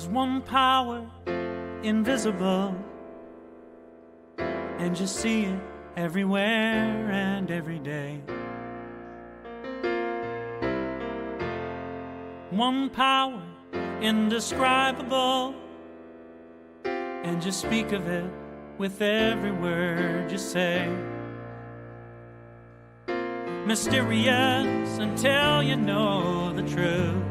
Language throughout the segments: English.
There's one power, invisible, and you see it everywhere and every day. One power, indescribable, and you speak of it with every word you say. Mysterious until you know the truth.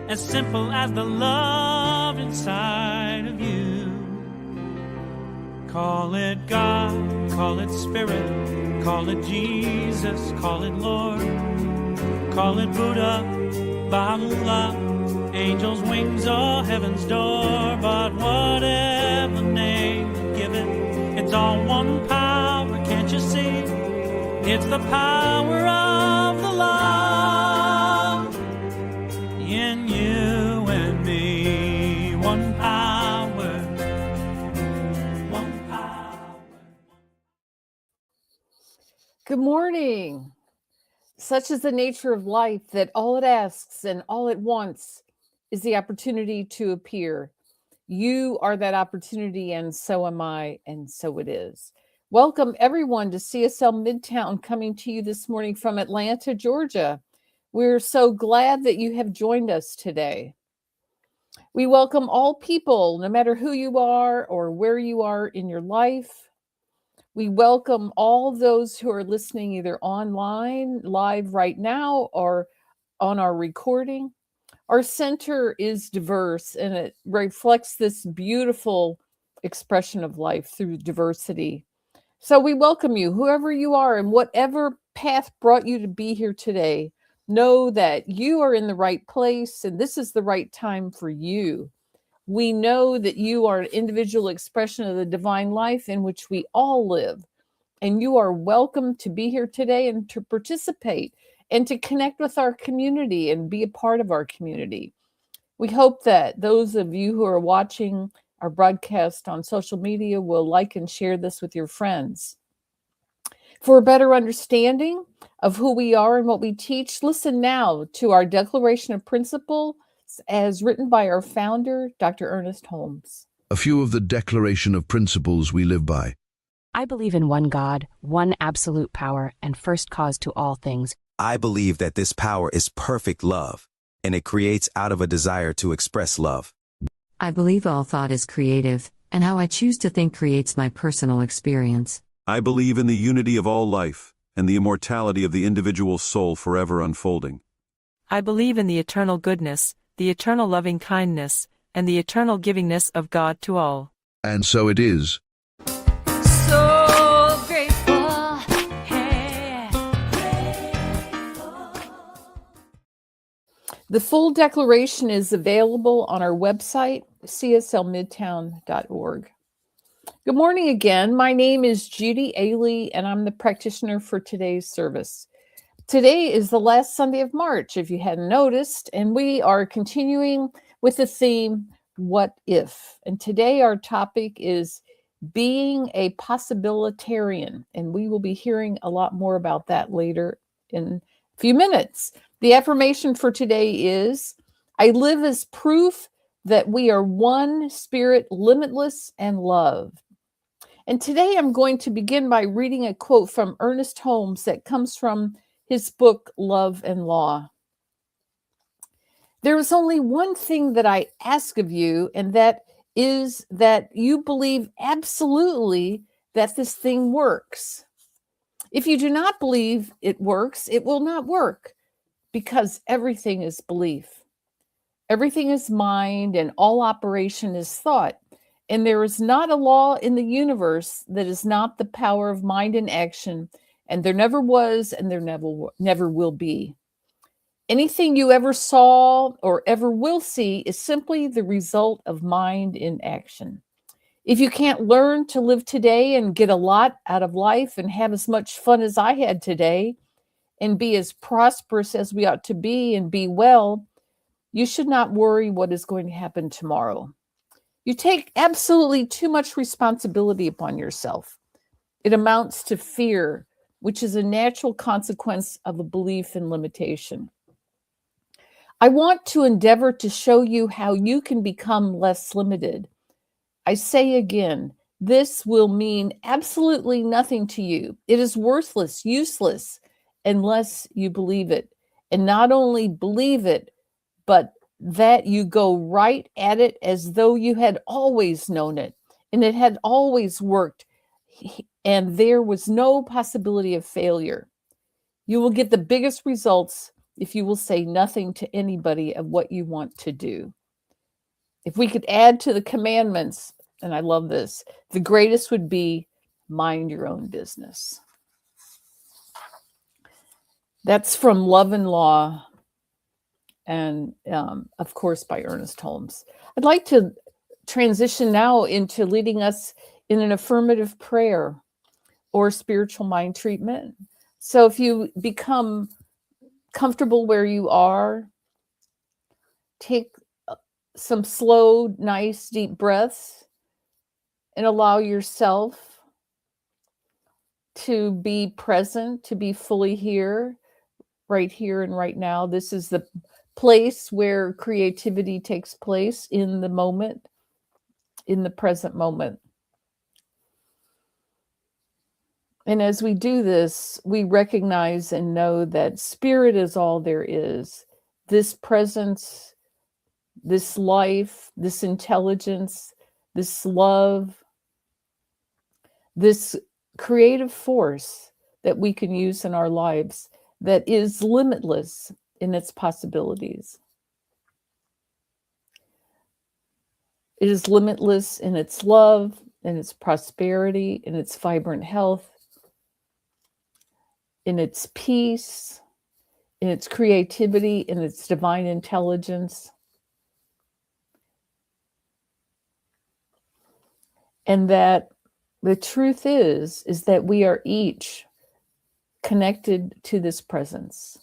As simple as the love inside of you. Call it God, call it Spirit, call it Jesus, call it Lord, call it Buddha, Baha'u'llah, angels' wings or heaven's door. But whatever name you give it, it's all one power, can't you see? It's the power of the love in you and me. One power, one power. Good morning. Such is the nature of life that all it asks and all it wants is the opportunity to appear. You are that opportunity, and so am I, and so it is. Welcome, everyone, to CSL Midtown, coming to you this morning from Atlanta, Georgia. We're so glad that you have joined us today. We welcome all people, no matter who you are or where you are in your life. We welcome all those who are listening either online, live right now, or on our recording. Our center is diverse, and it reflects this beautiful expression of life through diversity. So we welcome you, whoever you are, and whatever path brought you to be here today. Know that you are in the right place, and this is the right time for you. We know that you are an individual expression of the divine life in which we all live, and you are welcome to be here today and to participate and to connect with our community and be a part of our community. We hope that those of you who are watching our broadcast on social media will like and share this with your friends. For a better understanding of who we are and what we teach, listen now to our Declaration of Principles as written by our founder, Dr. Ernest Holmes. A few of the Declaration of Principles we live by. I believe in one God, one absolute power, and first cause to all things. I believe that this power is perfect love, and it creates out of a desire to express love. I believe all thought is creative, and how I choose to think creates my personal experience. I believe in the unity of all life, and the immortality of the individual soul forever unfolding. I believe in the eternal goodness, the eternal loving kindness, and the eternal givingness of God to all. And so it is. So grateful, hey. The full declaration is available on our website, cslmidtown.org. Good morning again. My name is Judy Aehle, and I'm the practitioner for today's service. Today is the last Sunday of March, if you hadn't noticed, and we are continuing with the theme, What If? And today our topic is being a possibilitarian, and we will be hearing a lot more about that later in a few minutes. The affirmation for today is, I live as proof that we are one spirit, limitless and loved. And today I'm going to begin by reading a quote from Ernest Holmes that comes from his book, Love and Law. There is only one thing that I ask of you, and that is that you believe absolutely that this thing works. If you do not believe it works, it will not work, because everything is belief. Everything is mind, and all operation is thought. And there is not a law in the universe that is not the power of mind and action, and there never was, and there never will be. Anything you ever saw or ever will see is simply the result of mind in action. If you can't learn to live today and get a lot out of life and have as much fun as I had today and be as prosperous as we ought to be and be well, you should not worry what is going to happen tomorrow. You take absolutely too much responsibility upon yourself. It amounts to fear, which is a natural consequence of a belief in limitation. I want to endeavor to show you how you can become less limited. I say again, this will mean absolutely nothing to you. It is worthless, useless, unless you believe it. And not only believe it, but that you go right at it as though you had always known it and it had always worked and there was no possibility of failure. You will get the biggest results if you will say nothing to anybody of what you want to do. If we could add to the commandments, and I love this, the greatest would be mind your own business. That's from Love and Law, and of course by Ernest Holmes. I'd like to transition now into leading us in an affirmative prayer or spiritual mind treatment. So if you become comfortable where you are, take some slow, nice, deep breaths and allow yourself to be present, to be fully here, right here and right now. This is the place where creativity takes place in the moment, in the present moment. And as we do this, we recognize and know that spirit is all there is. This presence, this life, this intelligence, this love, this creative force that we can use in our lives that is limitless in its possibilities. It is limitless in its love, in its prosperity, in its vibrant health, in its peace, in its creativity, in its divine intelligence. And that the truth is that we are each connected to this presence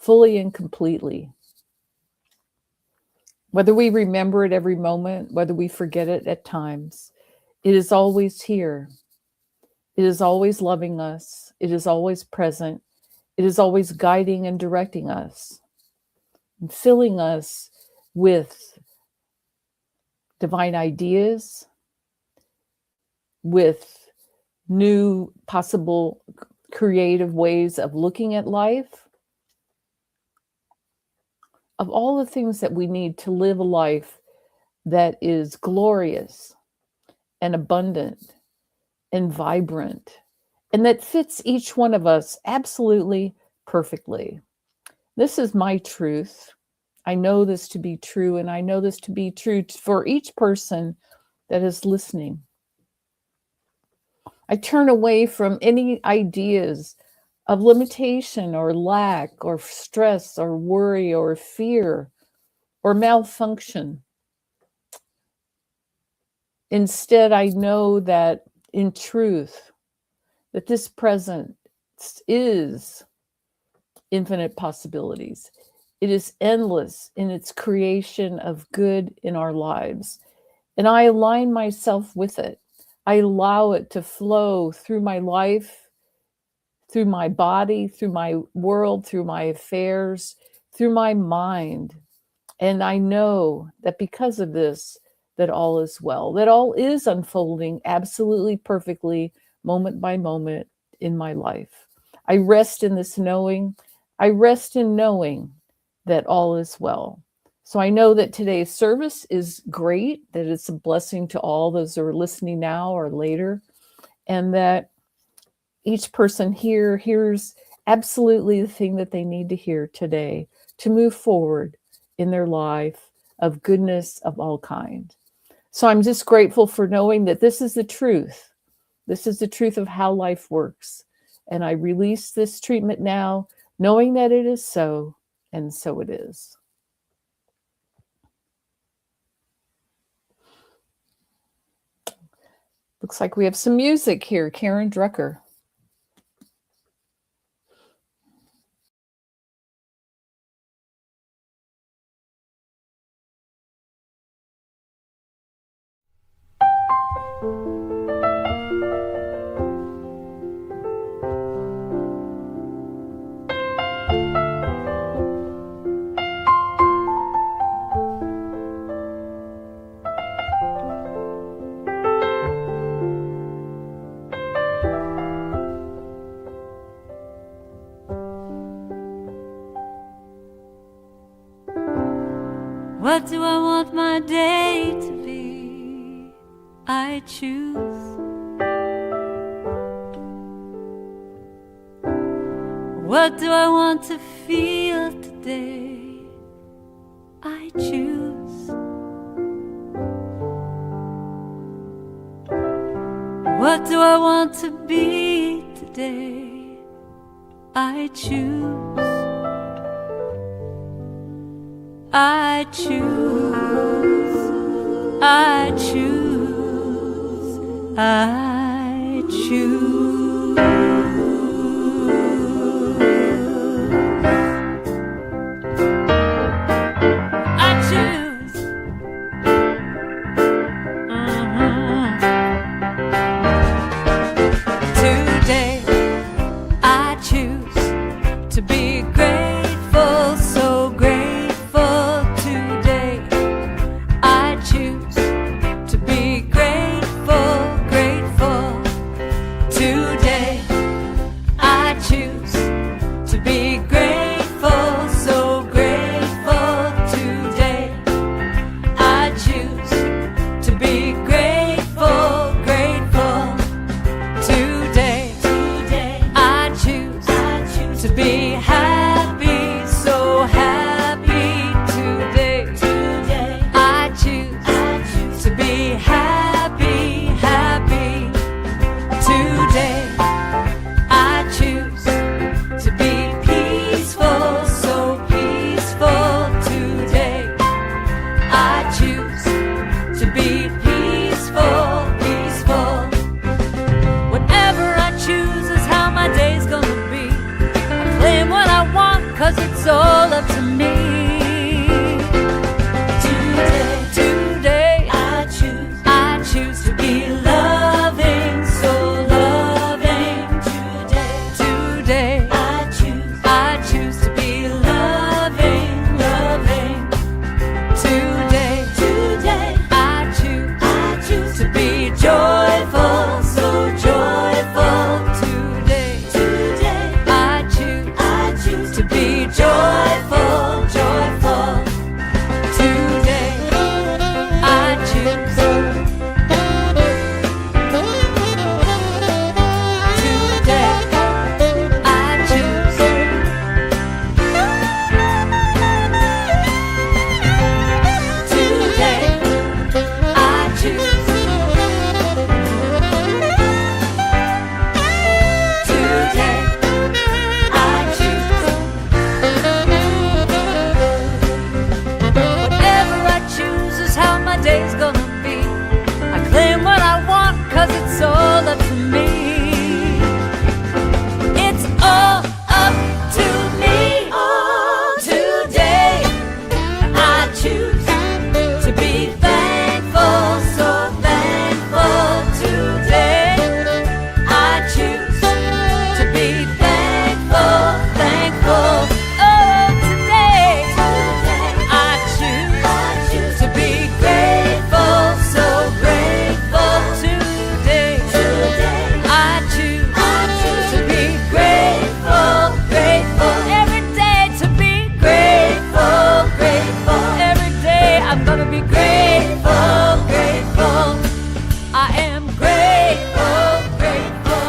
fully and completely. Whether we remember it every moment, whether we forget it at times, it is always here. It is always loving us. It is always present. It is always guiding and directing us and filling us with divine ideas, with new possible creative ways of looking at life, of all the things that we need to live a life that is glorious and abundant and vibrant, and that fits each one of us absolutely perfectly. This is my truth. I know this to be true, and I know this to be true for each person that is listening. I turn away from any ideas of limitation or lack or stress or worry or fear or malfunction. Instead, I know that in truth, that this present is infinite possibilities. It is endless in its creation of good in our lives. And I align myself with it. I allow it to flow through my life, through my body, through my world, through my affairs, through my mind. And I know that because of this, that all is well, that all is unfolding absolutely perfectly, moment by moment in my life. I rest in this knowing. I rest in knowing that all is well. So I know that today's service is great, that it's a blessing to all those who are listening now or later, and that each person here hears absolutely the thing that they need to hear today to move forward in their life of goodness of all kinds. So I'm just grateful for knowing that this is the truth. This is the truth of how life works. And I release this treatment now, knowing that it is so, and so it is. Looks like we have some music here. Karen Drucker. What do I want my day to be? I choose. What do I want to feel today? I choose. What do I want to be today? I choose. I choose. I choose. I choose. I choose. Today, I choose to be grateful, so grateful. Today, I choose to be grateful, grateful. Today, I choose to be grateful, so grateful. Today, I choose to be grateful, grateful. Today, I choose to be happy, so happy. Today, I choose to be happy, happy. Today, I choose to be peaceful, so peaceful. Today, I choose to be peaceful, peaceful. Whatever I choose is how my day's gonna be. I claim what I want, 'cause it's all up to me. Today, I choose to be loving, so loving. Today, I choose to be loving, loving. Today, I choose to be joyful, so joyful. Today, I choose to be joyful, joyful. Today, I choose. Today, I choose. Today, I choose. Today, I choose. Whatever I choose is how my day's gonna be. I claim what I want, 'cause it's all up to me. It's all up to me. Today, I choose to be thankful, so thankful. Today, I choose to be thankful, thankful. Oh, today, I choose to be grateful, so grateful. Today, I choose to be grateful, grateful. Every day to be grateful, grateful. Every day I'm gonna be grateful, grateful. I am grateful, grateful.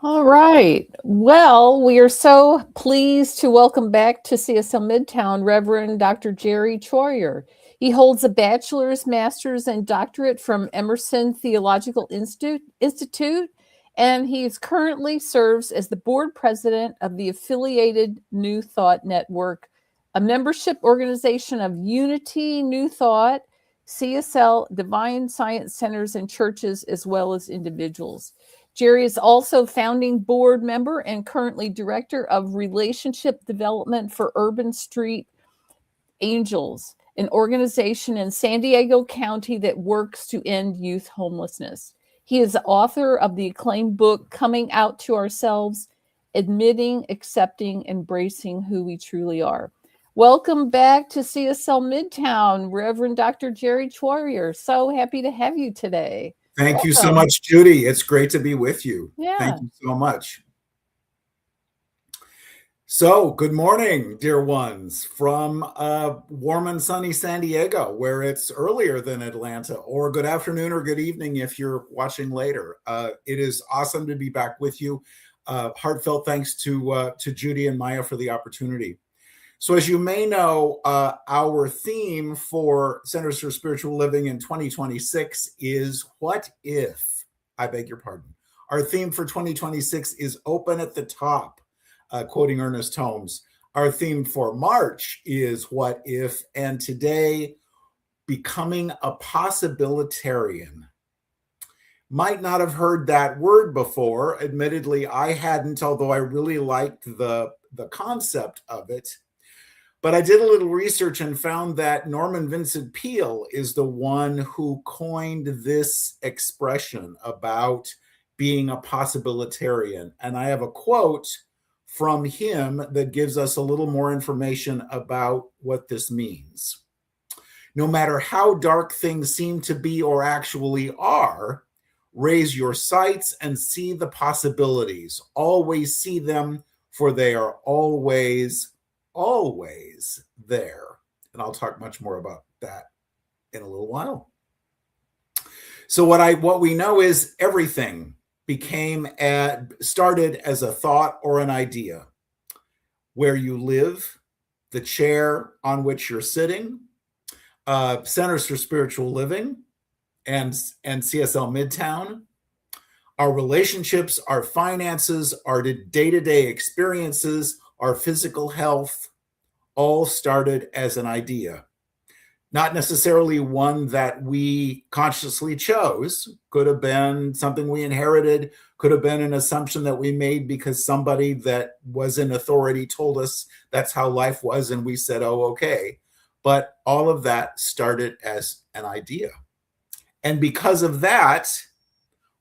All right. Well, we are so pleased to welcome back to CSL Midtown Reverend Dr. Jerry Troyer. He holds a bachelor's, master's, and doctorate from Emerson Theological Institute, and he currently serves as the board president of the affiliated New Thought Network, a membership organization of Unity, New Thought, CSL, Divine Science Centers, and churches, as well as individuals. Jerry is also founding board member and currently director of relationship development for Urban Street Angels, an organization in San Diego County that works to end youth homelessness. He is the author of the acclaimed book, Coming Out to Ourselves, Admitting, Accepting, Embracing Who We Truly Are. Welcome back to CSL Midtown, Reverend Dr. Jerry Troyer. So happy to have you today. Thank you so much, Judy. It's great to be with you. Yeah. Thank you so much. So, good morning, dear ones, from warm and sunny San Diego, where it's earlier than Atlanta, or good afternoon or good evening if you're watching later. It is awesome to be back with you. Heartfelt thanks to Judy and Maya for the opportunity. So, as you may know, our theme for Centers for Spiritual Living in 2026 is What If? I beg your pardon. Our theme for 2026 is Open at the Top. Quoting Ernest Holmes. Our theme for March is What If? And today, Becoming a Possibilitarian. Might not have heard that word before. Admittedly, I hadn't, although I really liked the concept of it. But I did a little research and found that Norman Vincent Peale is the one who coined this expression about being a possibilitarian. And I have a quote from him that gives us a little more information about what this means. No matter how dark things seem to be or actually are, raise your sights and see the possibilities. Always see them, for they are always, always there. And I'll talk much more about that in a little while. So what we know is everything started as a thought or an idea. Where you live, the chair on which you're sitting, Centers for Spiritual Living, and CSL Midtown, our relationships, our finances, our day-to-day experiences, our physical health, all started as an idea. Not necessarily one that we consciously chose. Could have been something we inherited, could have been an assumption that we made because somebody that was in authority told us that's how life was and we said, oh, okay. But all of that started as an idea. And because of that,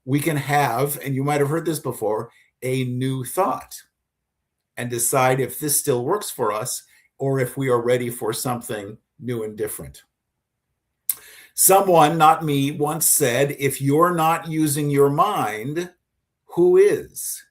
we can have, and you might have heard this before, a new thought and decide if this still works for us or if we are ready for something new and different. Someone, not me, once said, if you're not using your mind, who is?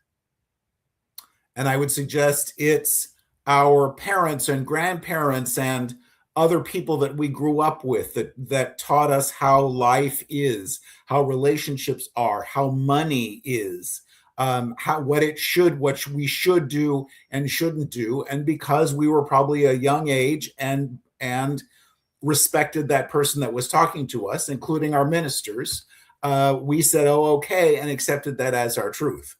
And I would suggest it's our parents and grandparents and other people that we grew up with that taught us how life is, how relationships are, how money is, what we should do and shouldn't do. And because we were probably a young age and respected that person that was talking to us, including our ministers, we said, oh, okay, and accepted that as our truth.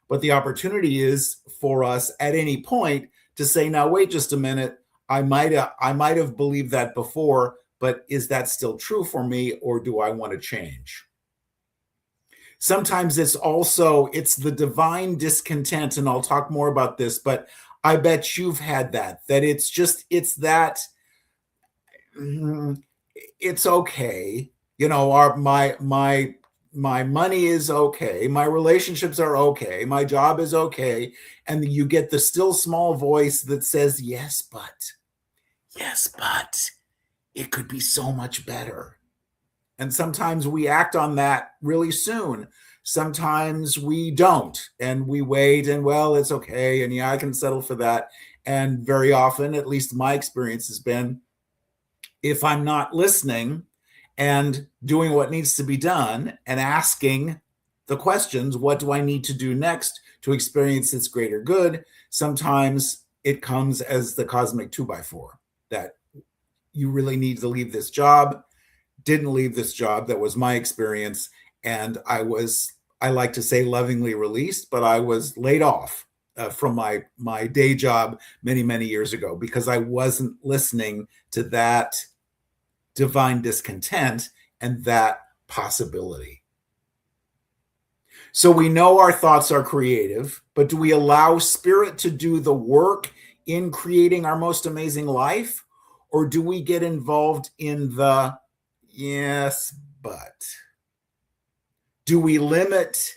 But the opportunity is for us at any point to say, now, wait just a minute, I might have believed that before, but is that still true for me, or do I want to change? Sometimes it's the divine discontent, and I'll talk more about this, but I bet you've had that it's that it's okay. You know, my money is okay. My relationships are okay. My job is okay. And you get the still small voice that says, yes, but it could be so much better. And sometimes we act on that really soon. Sometimes we don't, and we wait and, well, it's okay. And yeah, I can settle for that. And very often, at least my experience has been, if I'm not listening and doing what needs to be done and asking the questions, what do I need to do next to experience this greater good? Sometimes it comes as the cosmic 2x4 that you really need to leave this job. Didn't leave this job. That was my experience. And I like to say lovingly released, but I was laid off from my day job many, many years ago because I wasn't listening to that divine discontent and that possibility. So we know our thoughts are creative, but do we allow spirit to do the work in creating our most amazing life? Or do we get involved in the yes, but? Do we limit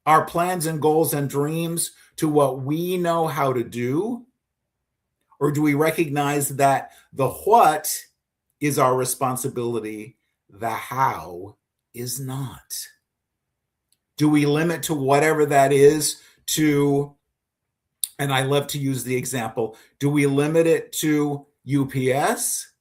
our plans and goals and dreams to what we know how to do? Or do we recognize that the what is our responsibility, the how is not? Do we limit to whatever that is to And I love to use the example, do we limit it to UPS?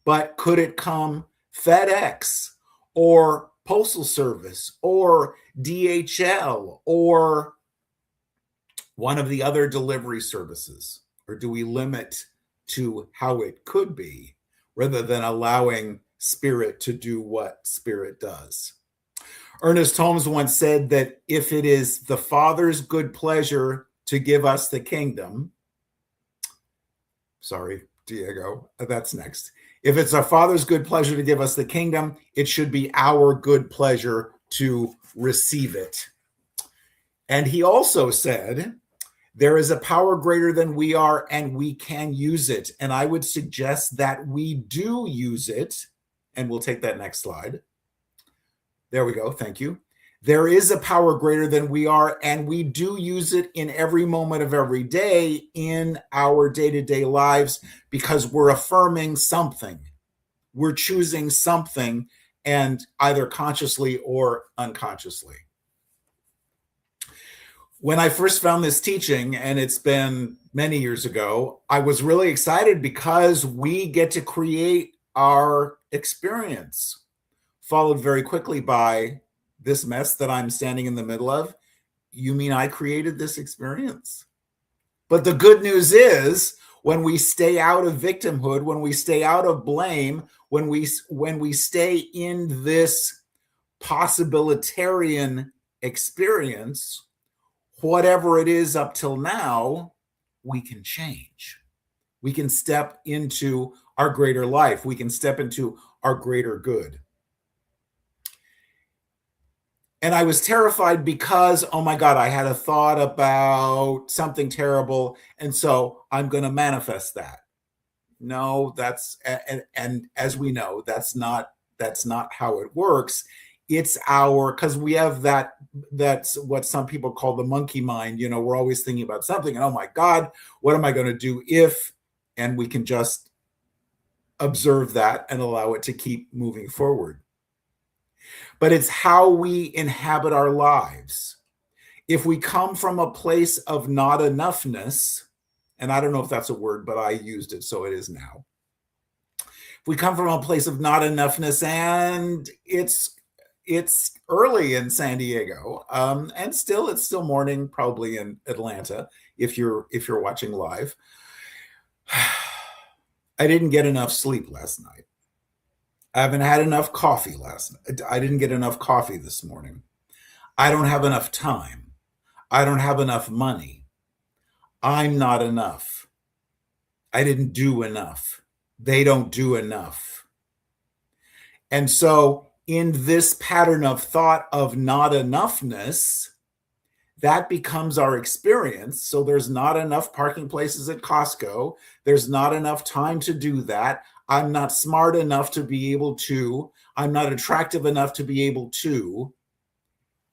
But could it come FedEx or Postal Service or DHL or one of the other delivery services? Or do we limit to how it could be rather than allowing Spirit to do what Spirit does? Ernest Holmes once said that if it is the Father's good pleasure to give us the kingdom, sorry, Diego, that's next. If it's our Father's good pleasure to give us the kingdom, it should be our good pleasure to receive it. And he also said, there is a power greater than we are, and we can use it. And I would suggest that we do use it. And we'll take that next slide. There we go. Thank you. There is a power greater than we are, and we do use it in every moment of every day in our day-to-day lives because we're affirming something. We're choosing something, and either consciously or unconsciously. When I first found this teaching, and it's been many years ago, I was really excited because we get to create our experience, followed very quickly by this mess that I'm standing in the middle of. You mean I created this experience? But the good news is, when we stay out of victimhood, when we stay out of blame, when we stay in this possibilitarian experience, whatever it is up till now, we can change. We can step into our greater life. We can step into our greater good. And I was terrified because, oh my God, I had a thought about something terrible, and so I'm going to manifest that. No, and as we know, that's not how it works. It's because we have that's what some people call the monkey mind. You know, we're always thinking about something, and oh my God, what am I going to do if? And we can just observe that and allow it to keep moving forward. But it's how we inhabit our lives. If we come from a place of not enoughness, and I don't know if that's a word, but I used it, so it is now. If we come from a place of not enoughness, and it's early in San Diego, and it's still morning, probably in Atlanta, if you're watching live. I didn't get enough sleep last night. I haven't had enough coffee last night. I didn't get enough coffee this morning. I don't have enough time. I don't have enough money. I'm not enough. I didn't do enough. They don't do enough. And so in this pattern of thought of not enoughness, that becomes our experience. So there's not enough parking places at Costco. There's not enough time to do that. I'm not smart enough to be able to. I'm not attractive enough to be able to.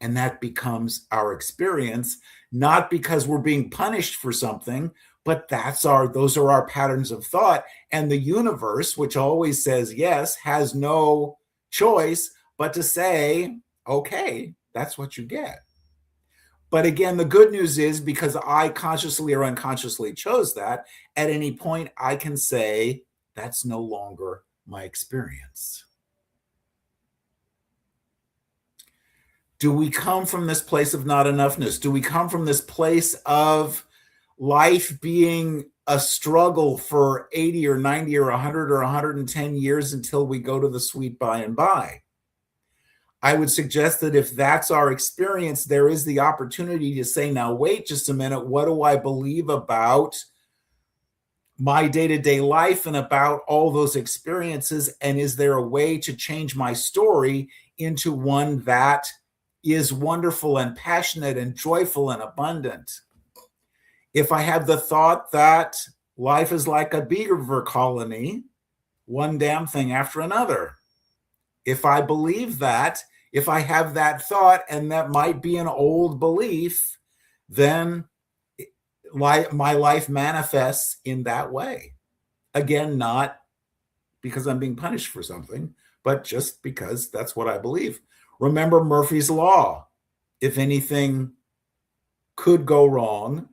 And that becomes our experience, not because we're being punished for something, but those are our patterns of thought. And the universe, which always says yes, has no choice but to say, okay, that's what you get. But again, the good news is, because I consciously or unconsciously chose that, at any point I can say, that's no longer my experience. Do we come from this place of not enoughness? Do we come from this place of life being a struggle for 80 or 90 or 100 or 110 years until we go to the sweet by and by? I would suggest that if that's our experience, there is the opportunity to say, now, wait just a minute, what do I believe about my day-to-day life and about all those experiences? And is there a way to change my story into one that is wonderful and passionate and joyful and abundant? If I have the thought that life is like a beaver colony, one damn thing after another, if I believe that, if I have that thought, and that might be an old belief, then my life manifests in that way. Again, not because I'm being punished for something, but just because that's what I believe. Remember Murphy's Law. If anything could go wrong,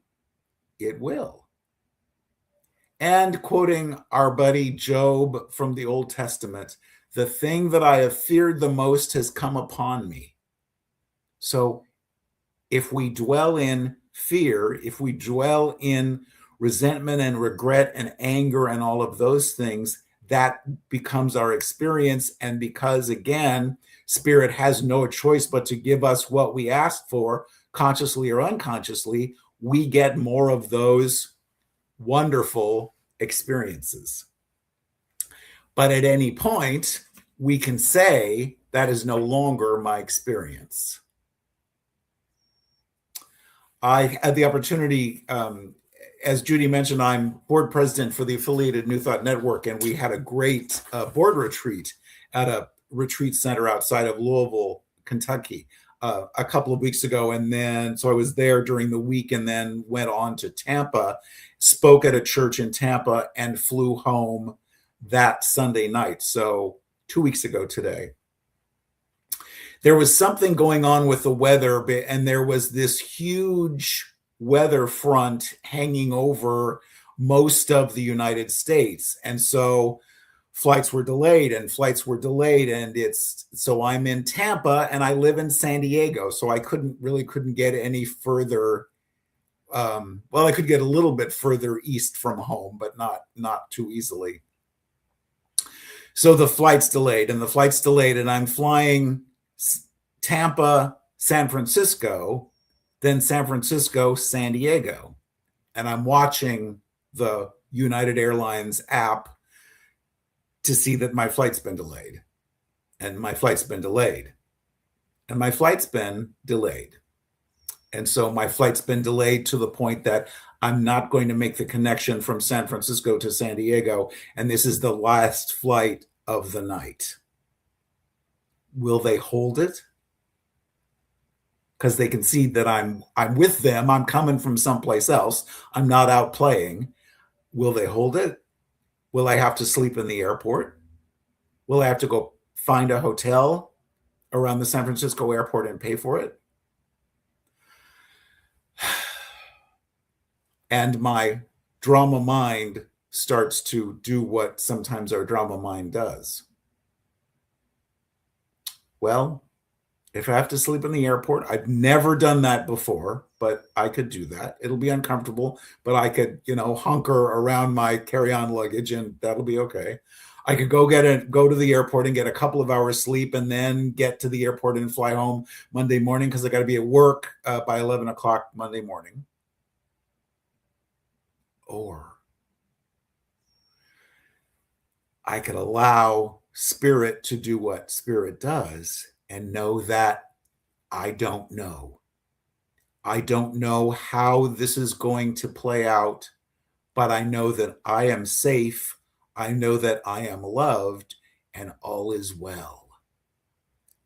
it will. And quoting our buddy Job from the Old Testament, the thing that I have feared the most has come upon me. So if we dwell in fear, if we dwell in resentment and regret and anger and all of those things, that becomes our experience. And because, again, Spirit has no choice but to give us what we ask for, consciously or unconsciously, we get more of those wonderful experiences. But at any point, we can say that is no longer my experience. I had the opportunity, as Judy mentioned, I'm board president for the affiliated New Thought Network, and we had a great board retreat at a retreat center outside of Louisville, Kentucky, a couple of weeks ago. And then, so I was there during the week and then went on to Tampa, spoke at a church in Tampa, and flew home that Sunday night. So 2 weeks ago today. There was something going on with the weather, and there was this huge weather front hanging over most of the United States. And so flights were delayed. And so I'm in Tampa and I live in San Diego. So I couldn't get any further. I could get a little bit further east from home, but not too easily. So the flight's delayed, and I'm flying Tampa, San Francisco, then San Francisco, San Diego. And I'm watching the United Airlines app to see that my flight's been delayed. And my flight's been delayed. And my flight's been delayed. And so my flight's been delayed to the point that I'm not going to make the connection from San Francisco to San Diego. And this is the last flight of the night. Will they hold it? Because they can see that I'm with them. I'm coming from someplace else. I'm not out playing. Will they hold it? Will I have to sleep in the airport? Will I have to go find a hotel around the San Francisco airport and pay for it? And my drama mind starts to do what sometimes our drama mind does. Well, if I have to sleep in the airport, I've never done that before, but I could do that. It'll be uncomfortable, but I could, hunker around my carry-on luggage and that'll be okay. I could go to the airport and get a couple of hours sleep and then get to the airport and fly home Monday morning because I got to be at work by 11 o'clock Monday morning. Or I could allow Spirit to do what Spirit does and know that I don't know. I don't know how this is going to play out, but I know that I am safe. I know that I am loved and all is well.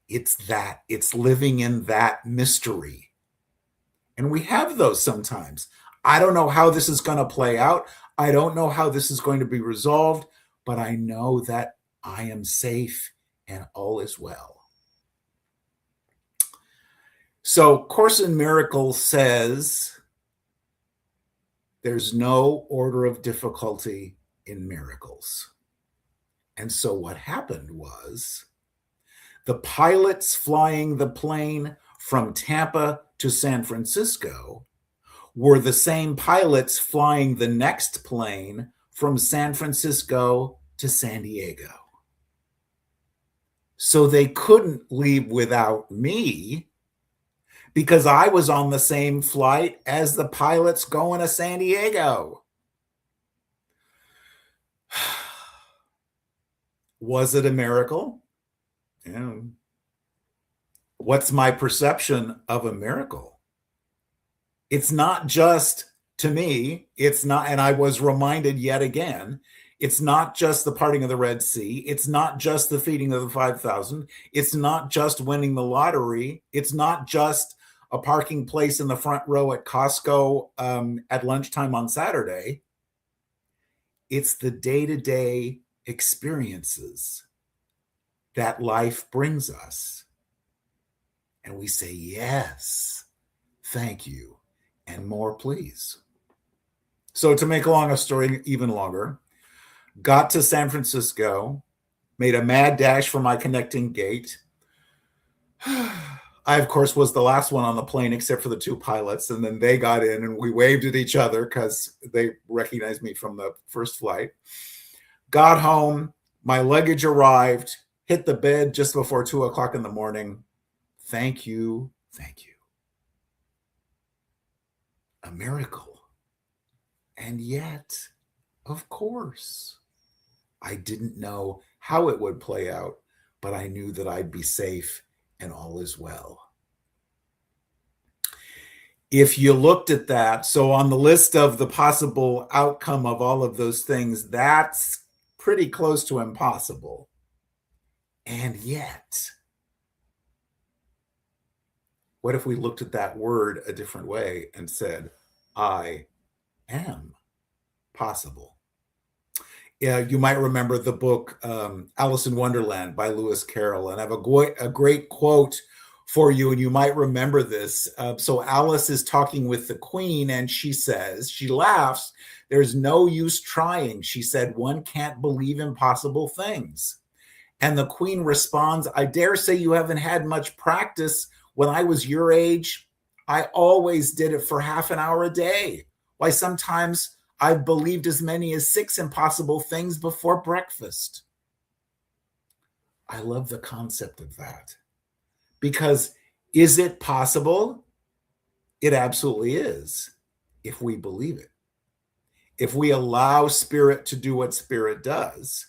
It's living in that mystery. And we have those sometimes. I don't know how this is going to play out. I don't know how this is going to be resolved, but I know that I am safe and all is well. So Course in Miracles says there's no order of difficulty in miracles. And so what happened was the pilots flying the plane from Tampa to San Francisco were the same pilots flying the next plane from San Francisco to San Diego. So they couldn't leave without me because I was on the same flight as the pilots going to San Diego. Was it a miracle? Yeah. What's my perception of a miracle? It's not just, to me, it's not, and I was reminded yet again, it's not just the parting of the Red Sea. It's not just the feeding of the 5,000. It's not just winning the lottery. It's not just a parking place in the front row at Costco at lunchtime on Saturday. It's the day-to-day experiences that life brings us. And we say, yes, thank you, and more, please. So to make a long story even longer, got to San Francisco, made a mad dash for my connecting gate. I, of course, was the last one on the plane except for the two pilots. And then they got in and we waved at each other because they recognized me from the first flight. Got home, my luggage arrived, hit the bed just before 2 o'clock in the morning. Thank you. Thank you. A miracle. And yet, of course, I didn't know how it would play out, but I knew that I'd be safe and all is well. If you looked at that, so on the list of the possible outcome of all of those things, that's pretty close to impossible. And yet, what if we looked at that word a different way and said, I am possible? Yeah, you might remember the book Alice in Wonderland by Lewis Carroll, and I have a great quote for you, and you might remember this. So Alice is talking with the queen, and she says, she laughs, "There's no use trying." She said, "One can't believe impossible things." And the queen responds, "I dare say you haven't had much practice. When I was your age, I always did it for half an hour a day. Why, sometimes I've believed as many as 6 impossible things before breakfast." I love the concept of that, because is it possible? It absolutely is, if we believe it. If we allow spirit to do what spirit does,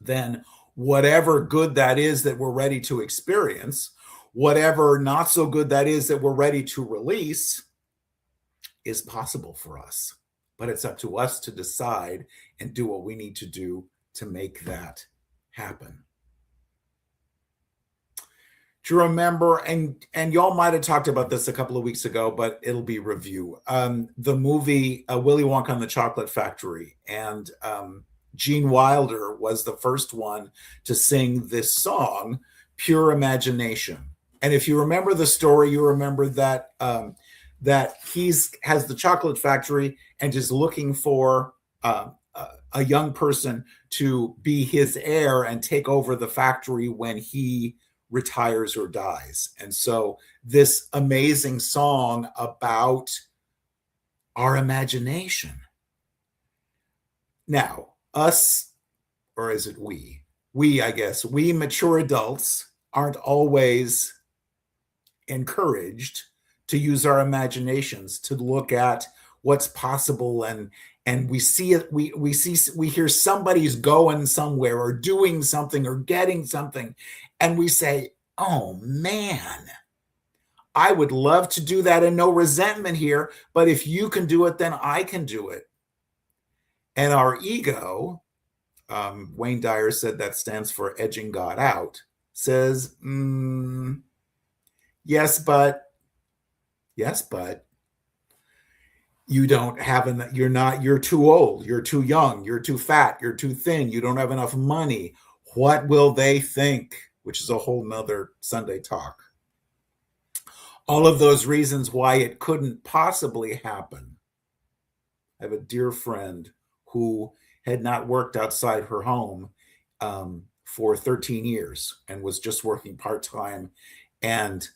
then whatever good that is that we're ready to experience, whatever not so good that is that we're ready to release, is possible for us. But it's up to us to decide and do what we need to do to make that happen. Do you remember, and y'all might have talked about this a couple of weeks ago, but it'll be review, the movie Willy Wonka and the Chocolate Factory. And Gene Wilder was the first one to sing this song, Pure Imagination. And if you remember the story, you remember that that has the chocolate factory and is looking for a young person to be his heir and take over the factory when he retires or dies. And so this amazing song about our imagination. Now, us, or is it we? We, I guess, we mature adults aren't always encouraged to use our imaginations to look at what's possible, and we see it, we hear somebody's going somewhere or doing something or getting something, and we say, "Oh man, I would love to do that," and no resentment here, but if you can do it, then I can do it. And our ego, Wayne Dyer said that stands for edging God out, says, yes, but you don't have you're too old, you're too young, you're too fat, you're too thin, you don't have enough money. What will they think? Which is a whole nother Sunday talk. All of those reasons why it couldn't possibly happen. I have a dear friend who had not worked outside her home for 13 years and was just working part-time, and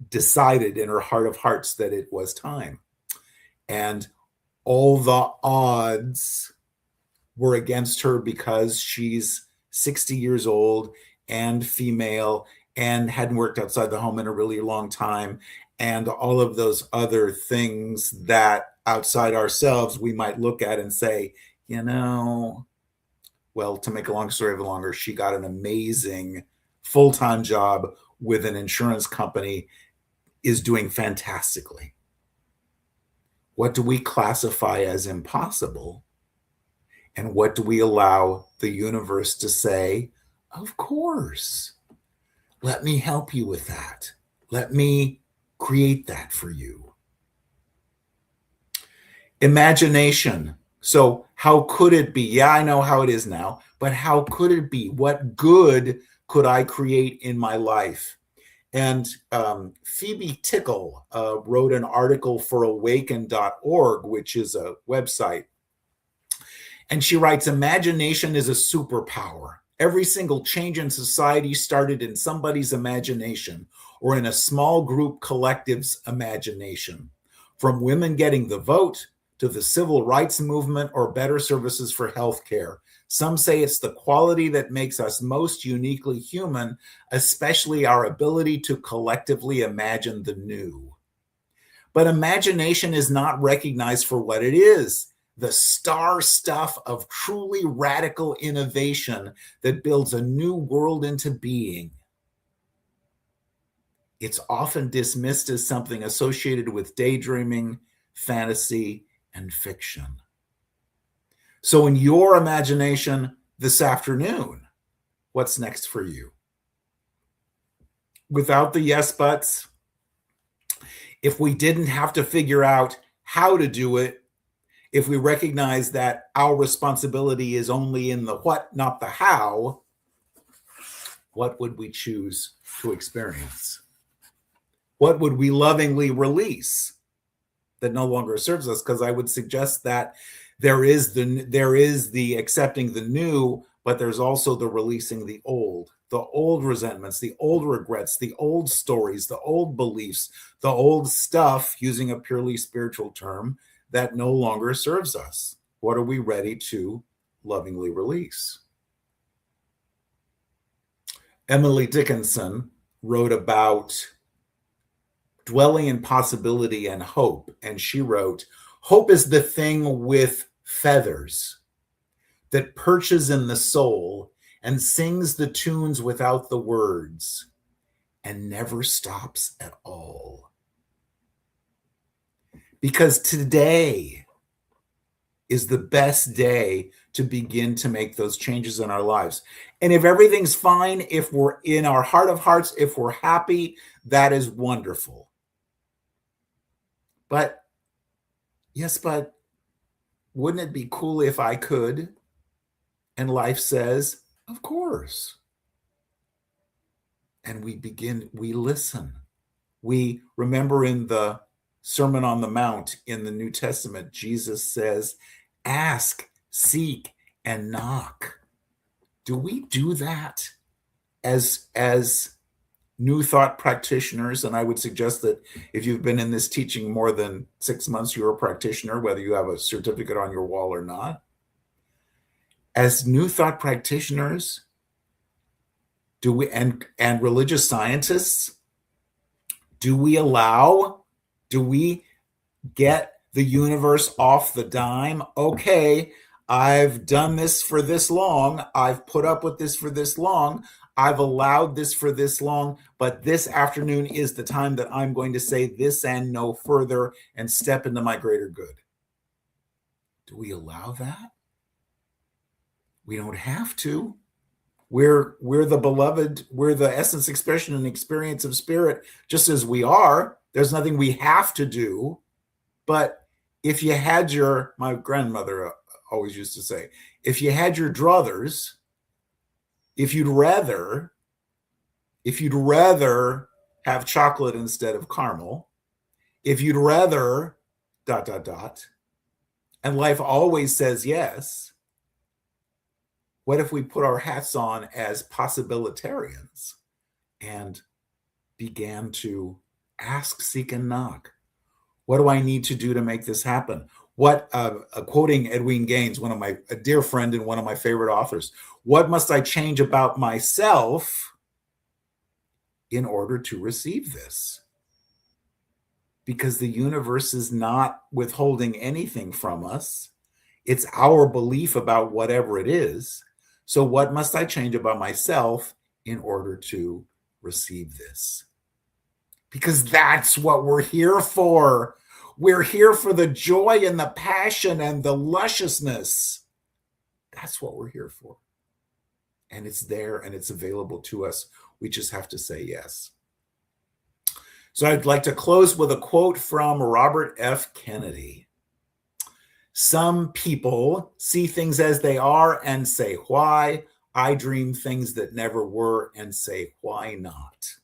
decided in her heart of hearts that it was time. And all the odds were against her because she's 60 years old and female and hadn't worked outside the home in a really long time, and all of those other things that outside ourselves we might look at and say, well, to make a long story longer, she got an amazing full-time job with an insurance company, is doing fantastically. What do we classify as impossible? And what do we allow the universe to say, of course, let me help you with that. Let me create that for you. Imagination. So how could it be? Yeah, I know how it is now, but how could it be? What good could I create in my life? And Phoebe Tickle wrote an article for awaken.org, which is a website. And she writes, imagination is a superpower. Every single change in society started in somebody's imagination or in a small group collective's imagination. From women getting the vote to the civil rights movement or better services for healthcare. Some say it's the quality that makes us most uniquely human, especially our ability to collectively imagine the new. But imagination is not recognized for what it is, the star stuff of truly radical innovation that builds a new world into being. It's often dismissed as something associated with daydreaming, fantasy, and fiction. So in your imagination this afternoon, what's next for you? Without the yes buts, if we didn't have to figure out how to do it, if we recognize that our responsibility is only in the what, not the how, what would we choose to experience? What would we lovingly release that no longer serves us? Because I would suggest that there is the accepting the new, but there's also the releasing the old resentments, the old regrets, the old stories, the old beliefs, the old stuff, using a purely spiritual term, that no longer serves us. What are we ready to lovingly release? Emily Dickinson wrote about dwelling in possibility and hope. And she wrote, hope is the thing with feathers that perches in the soul and sings the tunes without the words and never stops at all. Because today is the best day to begin to make those changes in our lives. And if everything's fine, if we're in our heart of hearts, if we're happy, that is wonderful. But yes, but wouldn't it be cool if I could? And life says, of course. And we listen. We remember in the Sermon on the Mount in the New Testament, Jesus says, ask, seek, and knock. Do we do that as New Thought practitioners? And I would suggest that if you've been in this teaching more than 6 months, you're a practitioner, whether you have a certificate on your wall or not. As New Thought practitioners, do we, and religious scientists, do we get the universe off the dime? Okay, I've done this for this long. I've put up with this for this long. I've allowed this for this long, but this afternoon is the time that I'm going to say this and no further and step into my greater good. Do we allow that? We don't have to. We're the beloved, we're the essence, expression, and experience of spirit, just as we are. There's nothing we have to do. But if you had my grandmother always used to say, if you had your druthers, if you'd rather have chocolate instead of caramel, if you'd rather ... and life always says yes, what if we put our hats on as possibilitarians and began to ask, seek, and knock? What do I need to do to make this happen? What, quoting Edwin Gaines, a dear friend and one of my favorite authors, what must I change about myself in order to receive this? Because the universe is not withholding anything from us. It's our belief about whatever it is. So what must I change about myself in order to receive this? Because that's what we're here for. We're here for the joy and the passion and the lusciousness. That's what we're here for. And it's there and it's available to us. We just have to say yes. So I'd like to close with a quote from Robert F. Kennedy. Some people see things as they are and say, why? I dream things that never were and say, why not?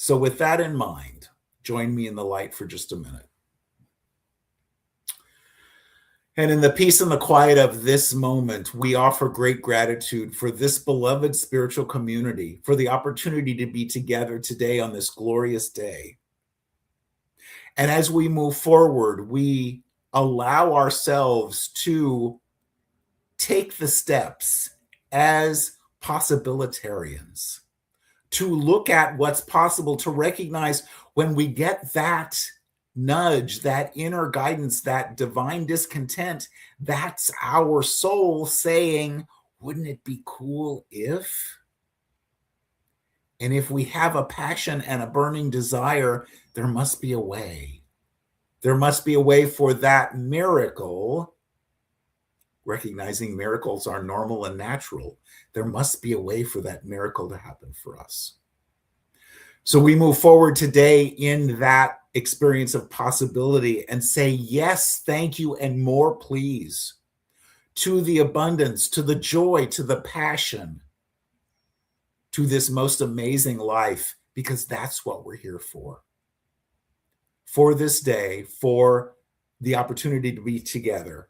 So with that in mind, join me in the light for just a minute. And in the peace and the quiet of this moment, we offer great gratitude for this beloved spiritual community, for the opportunity to be together today on this glorious day. And as we move forward, we allow ourselves to take the steps as possibilitarians, to look at what's possible, to recognize when we get that nudge, that inner guidance, that divine discontent, that's our soul saying, wouldn't it be cool if? And if we have a passion and a burning desire, there must be a way. There must be a way for that miracle, recognizing miracles are normal and natural. There must be a way for that miracle to happen for us. So we move forward today in that experience of possibility and say, yes, thank you, and more, please, to the abundance, to the joy, to the passion, to this most amazing life, because that's what we're here for. For this day, for the opportunity to be together,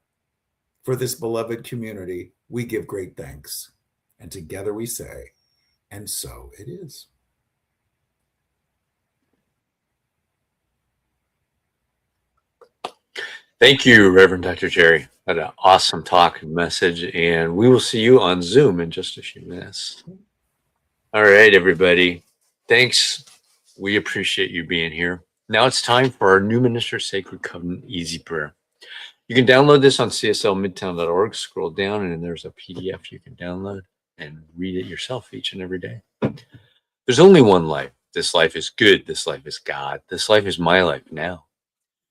for this beloved community, we give great thanks. And together we say, and so it is. Thank you, Reverend Dr. Jerry. What an awesome talk and message, and we will see you on Zoom in just a few minutes. All right, everybody. Thanks. We appreciate you being here. Now it's time for our new Minister Sacred Covenant Easy Prayer. You can download this on cslmidtown.org. Scroll down, and there's a PDF you can download and read it yourself each and every day. There's only one life. This life is good. This life is God. This life is my life now.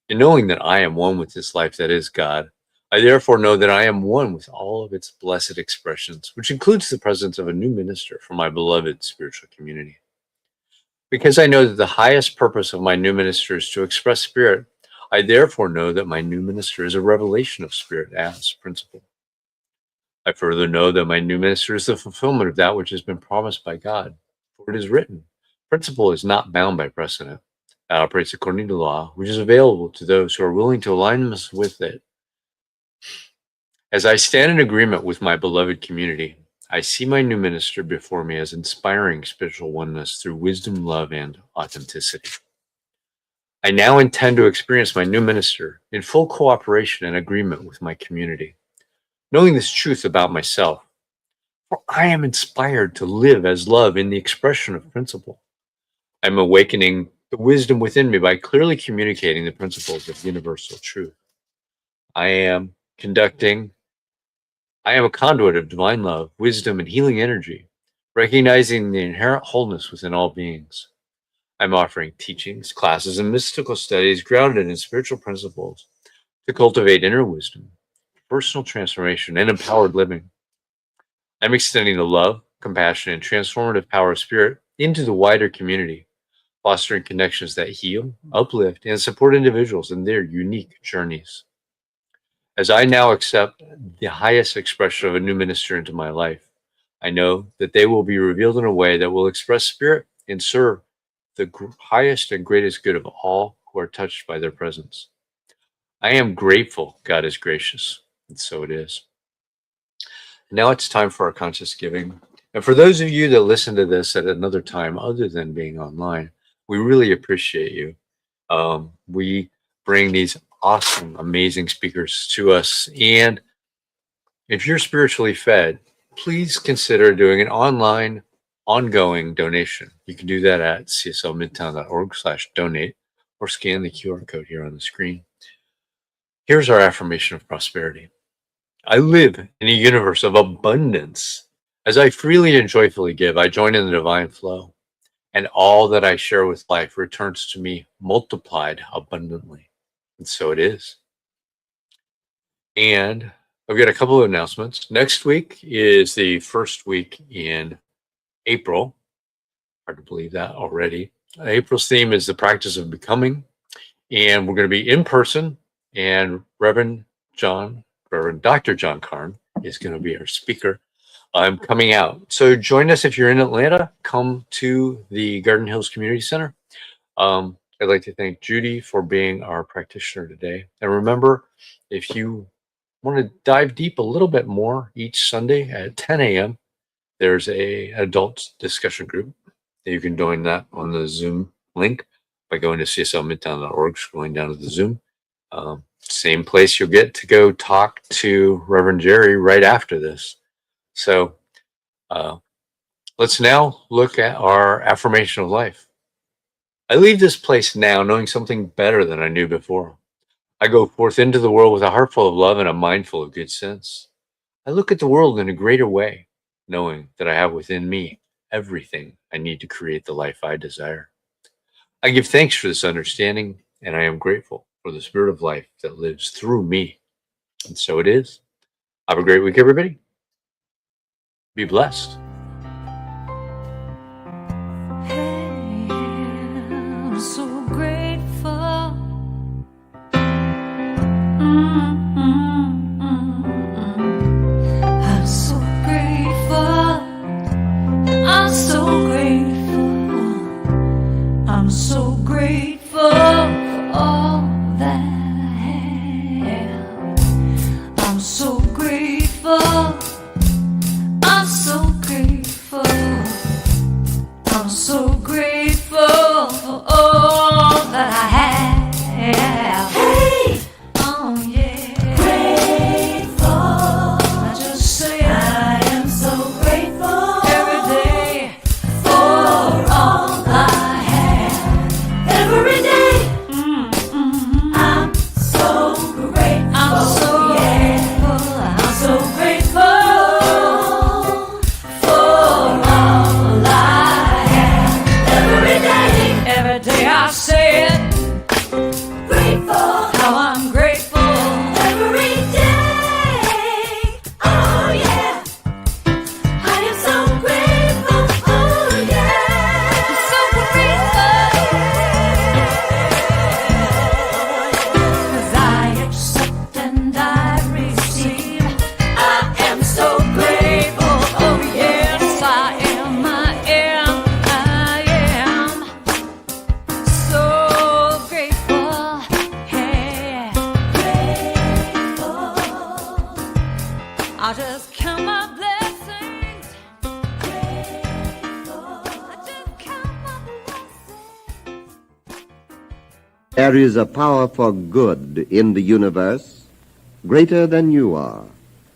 And knowing that I am one with this life that is God, I therefore know that I am one with all of its blessed expressions, which includes the presence of a new minister for my beloved spiritual community. Because I know that the highest purpose of my new minister is to express spirit, I therefore know that my new minister is a revelation of spirit as principle. I further know that my new minister is the fulfillment of that which has been promised by God. For it is written, principle is not bound by precedent. It operates according to law, which is available to those who are willing to align themselves with it. As I stand in agreement with my beloved community, I see my new minister before me as inspiring spiritual oneness through wisdom, love, and authenticity. I now intend to experience my new minister in full cooperation and agreement with my community, knowing this truth about myself. For I am inspired to live as love in the expression of principle. I'm awakening the wisdom within me by clearly communicating the principles of universal truth. I am a conduit of divine love, wisdom, and healing energy, recognizing the inherent wholeness within all beings. I'm offering teachings, classes, and mystical studies grounded in spiritual principles to cultivate inner wisdom, personal transformation, and empowered living. I'm extending the love, compassion, and transformative power of spirit into the wider community, fostering connections that heal, uplift, and support individuals in their unique journeys. As I now accept the highest expression of a new minister into my life, I know that they will be revealed in a way that will express spirit and serve the highest and greatest good of all who are touched by their presence. I am grateful God is gracious, and so it is. Now it's time for our conscious giving. And for those of you that listen to this at another time other than being online, we really appreciate you. We bring these awesome, amazing speakers to us. And if you're spiritually fed, please consider doing an online, ongoing donation. You can do that at cslmidtown.org/donate or scan the QR code here on the screen. Here's our affirmation of prosperity. I live in a universe of abundance. As I freely and joyfully give, I join in the divine flow, and all that I share with life returns to me multiplied abundantly. And so it is. And I've got a couple of announcements. Next week is the first week in April. Hard to believe that already. April's theme is the practice of becoming. And we're going to be in person. And Reverend Dr. John Karn is going to be our speaker. I'm coming out. So join us if you're in Atlanta. Come to the Garden Hills Community Center. I'd like to thank Judy for being our practitioner today. And remember, if you want to dive deep a little bit more, each Sunday at 10 a.m., there's an adult discussion group. You can join that on the Zoom link by going to cslmidtown.org, scrolling down to the Zoom. Same place you'll get to go talk to Reverend Jerry right after this. So let's now look at our affirmation of life. I leave this place now knowing something better than I knew before. I go forth into the world with a heart full of love and a mind full of good sense. I look at the world in a greater way, knowing that I have within me everything I need to create the life I desire. I give thanks for this understanding, and I am grateful for the spirit of life that lives through me. And so it is. Have a great week, everybody. Be blessed. I'm so grateful. I'm so grateful. I'm so grateful. I'm so grateful for all that I have. I'm so grateful. I'm so grateful. I'm so grateful for all that I have. Hey! Oh yeah. Grateful. I just say I am so grateful every day for all I have. Every day. I'm so grateful. I'm so grateful. I'm so grateful for all I have. Every day. Every day I say it. Grateful. How I'm grateful. Every day. Oh yeah. I am so grateful. Oh yeah. I'm so grateful. 'Cause I accept and I receive. I am so grateful. Oh yes, I am. I am. I am so grateful. Hey, grateful. I just count my blessings. Grateful. I just count my blessings. There is a power for good in the universe greater than you are.